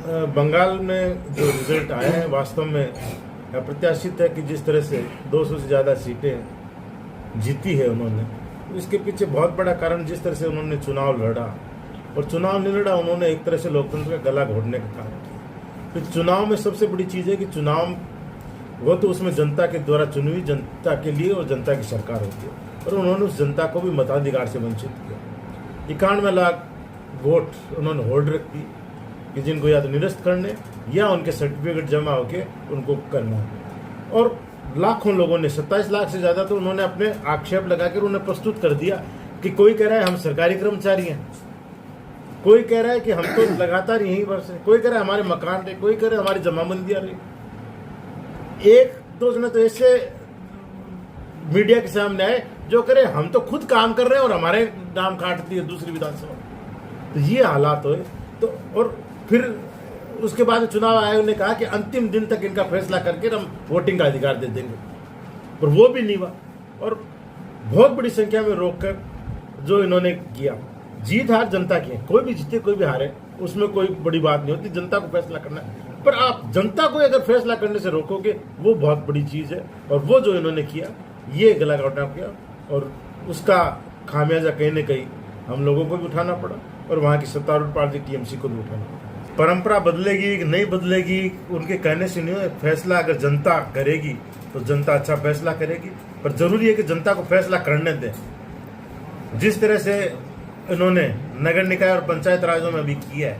बंगाल में जो रिजल्ट आया है वास्तव में अप्रत्याशित है कि जिस तरह से 200 से ज़्यादा सीटें जीती है उन्होंने, इसके पीछे बहुत बड़ा कारण जिस तरह से उन्होंने चुनाव लड़ा, और चुनाव नहीं लड़ा उन्होंने एक तरह से लोकतंत्र का गला घोटने का काम किया। फिर चुनाव में सबसे बड़ी चीज़ है कि चुनाव वो तो उसमें जनता के द्वारा चुनी हुई जनता के लिए और जनता की सरकार होती है, और उन्होंने उस जनता को भी मताधिकार से वंचित किया। 91 लाख वोट उन्होंने होल्ड रख दी कि जिनको या तो निरस्त करने या उनके सर्टिफिकेट जमा होके उनको करना है। और लाखों लोगों ने 27 लाख से ज़्यादा तो उन्होंने अपने आक्षेप लगाकर उन्हें प्रस्तुत कर दिया कि कोई कह रहा है हम सरकारी कर्मचारी हैं, कोई कह रहा है कि हम तो लगातार यहीं पर से, कोई कह रहा है हमारे मकान रहे, कोई कह रहा है हमारी जमाबंदियाँ रही। एक दो जने तो ऐसे मीडिया के सामने आए जो कह रहे हम तो खुद काम कर रहे हैं और हमारे नाम काट दिए दूसरी विधानसभा। तो ये हालात हुए। तो और फिर उसके बाद चुनाव आयोग ने कहा कि अंतिम दिन तक इनका फैसला करके हम वोटिंग का अधिकार दे देंगे, पर वो भी नहीं हुआ। और बहुत बड़ी संख्या में रोककर जो इन्होंने किया, जीत हार जनता की है, कोई भी जीते कोई भी हारे उसमें कोई बड़ी बात नहीं होती, जनता को फैसला करना है। पर आप जनता को अगर फैसला करने से रोकोगे वो बहुत बड़ी चीज़ है, और वो जो इन्होंने किया ये गला घोटना किया, और उसका खामियाजा कहीं न कहीं हम लोगों को भी उठाना पड़ा और वहाँ की सत्तारूढ़ पार्टी टीएमसी को भी उठाना पड़ा। परंपरा बदलेगी कि नहीं बदलेगी उनके कहने से नहीं है, फैसला अगर जनता करेगी तो जनता अच्छा फैसला करेगी, पर जरूरी है कि जनता को फैसला करने दें। जिस तरह से इन्होंने नगर निकाय और पंचायत राजों में भी किया है,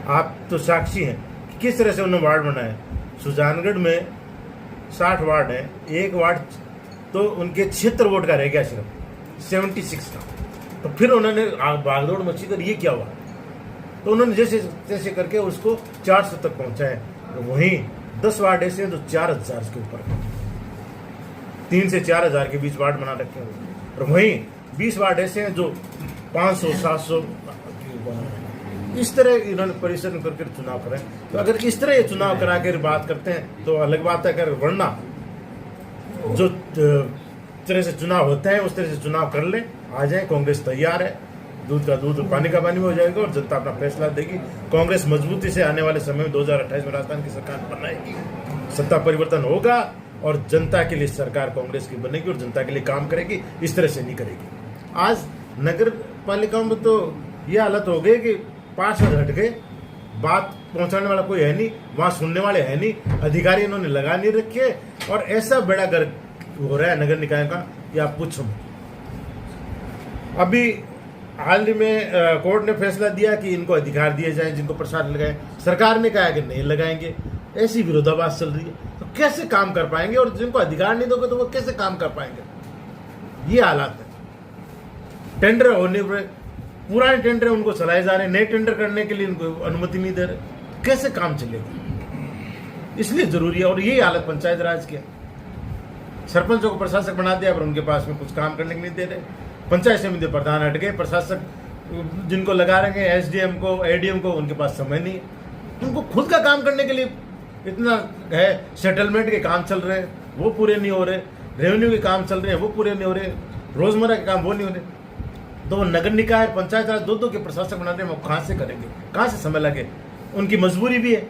आप तो साक्षी हैं कि किस तरह से उन्होंने वार्ड बनाए। सुजानगढ़ में 60 वार्ड है, एक वार्ड तो उनके 76 वोट का रह गया, सिर्फ 76 का। तो फिर उन्होंने भागदौड़ मची कर ये क्या हुआ, तो उन्होंने जैसे जैसे करके उसको 400 तक पहुंचाए। तो वहीं 10 वार्ड ऐसे हैं जो 4000 के ऊपर, 3 से 4000 के बीच वार्ड बना रखे हैं, और वहीं 20 वार्ड ऐसे हैं जो 500 700 इस तरह इन्होंने परिश्रम करके चुनाव कराए। तो अगर इस तरह ये चुनाव करा कर बात करते हैं तो अलग बात है, अगर वरना जो तरह से चुनाव होता है उस तरह से चुनाव कर ले, आ जाए। कांग्रेस तैयार है, दूध का दूध पानी का पानी हो जाएगा और जनता अपना फैसला देगी। कांग्रेस मजबूती से आने वाले समय में 2028 में राजस्थान की सरकार बनाएगी, सत्ता परिवर्तन होगा और जनता के लिए सरकार कांग्रेस की बनेगी और जनता के लिए काम करेगी, इस तरह से नहीं करेगी। आज नगर पालिकाओं में तो ये हालत हो गई कि 5 हट गए, बात पहुंचाने वाला कोई है नहीं, वहां सुनने वाले है नहीं, अधिकारी इन्होंने लगा नहीं रखे, और ऐसा बेड़ा गर्क हो रहा है नगर निकाय का कि आप पूछो। अभी हाल ही में कोर्ट ने फैसला दिया कि इनको अधिकार दिए जाएं जिनको प्रसाद लगाए, सरकार ने कहा कि नहीं लगाएंगे। ऐसी विरोधाभास चल रही है, तो कैसे काम कर पाएंगे, और जिनको अधिकार नहीं दोगे तो वो कैसे काम कर पाएंगे। ये हालात है। टेंडर होने पर पुराने टेंडर उनको चलाए जा रहे हैं, नए टेंडर करने के लिए इनको अनुमति नहीं दे रहे, कैसे काम चलेगा। इसलिए जरूरी है, और यही हालत पंचायत राज की है। सरपंचों को प्रशासक बना दिया पर उनके पास में कुछ काम करने के नहीं दे रहे। पंचायत समिति प्रधान हट गए, प्रशासक जिनको लगा रहे हैं एसडीएम को एडीएम को, उनके पास समय नहीं है, उनको खुद का काम करने के लिए इतना है। सेटलमेंट के काम चल रहे हैं वो पूरे नहीं हो रहे, रेवेन्यू के काम चल रहे हैं वो पूरे नहीं हो रहे, रोजमर्रा के काम वो नहीं हो रहे। तो वो नगर निकाय पंचायत राज दो के प्रशासक बना रहे हैं, वो कहाँ से करेंगे, कहाँ से समय लगे। उनकी मजबूरी भी है,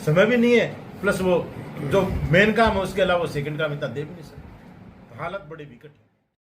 समय भी नहीं है, प्लस वो जो मेन काम है उसके अलावा सेकंड काम इतना दे भी नहीं सकते। हालत बड़ी विकट है।